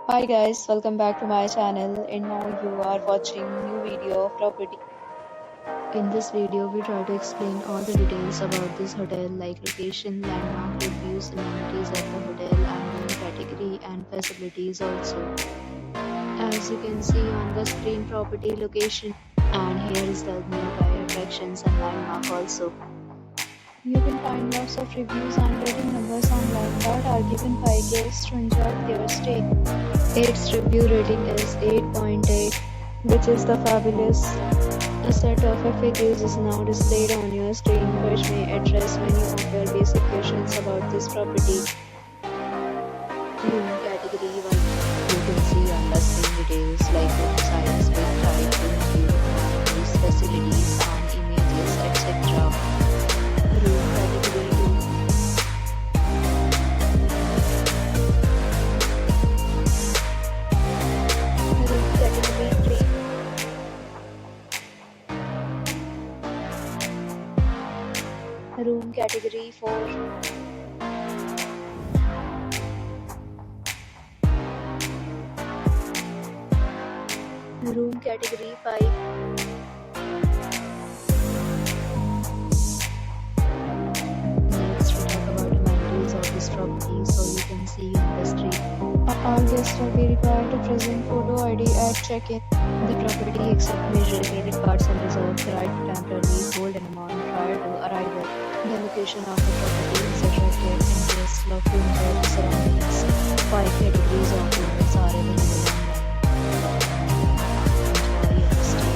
Hi guys, welcome back to my channel and now you are watching new video of property. In this video, we try to explain all the details about this hotel like location, landmark, reviews, amenities of the hotel and room category and facilities also. As you can see on the screen, property location, and here is the nearby attractions and landmark also. You can find lots of reviews and rating numbers online that are given by guests to enjoy their stay. Its review rating is 8.8, which is the fabulous. A set of FAQs is now displayed on your screen, which may address many of your basic questions about this property. Room category 1. You can see on the screen details like room size, bed type, room view, amenities, facilities, and images, etc. Room category 2. Room category 3. Room category 4. Room category 5. Next, we talk about amenities of this property, so you can see on the screen. All guests will be required to present photo ID at check-in. The property accepts major credit cards and reserves the right to temporarily hold an amount prior to arrival. The location of the property is attractive and guests love to enjoy the surroundings. 5 categories of rooms are available online. Enjoy your stay.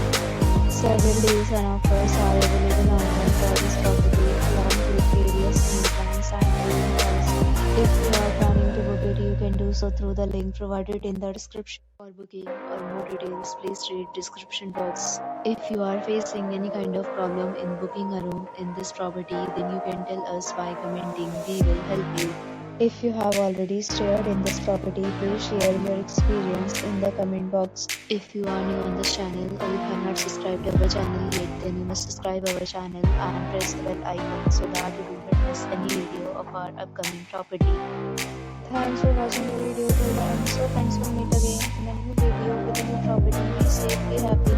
Several deals and offers are available online for this property along with various discounts and payment policy. If you are planning to book it, you can do so through the link provided in the description. For booking or more details, please read description box. If you are facing any kind of problem in booking a room in this property, then you can tell us by commenting. We will help you. If you have already stayed in this property, please share your experience in the comment box. If you are new on this channel or you have not subscribed our channel yet, then you must subscribe our channel and press the bell icon so that you do not miss any video of our upcoming property. Thanks for watching the video till the end. So friends, will meet again in a new video with a new property. Be safe, be happy.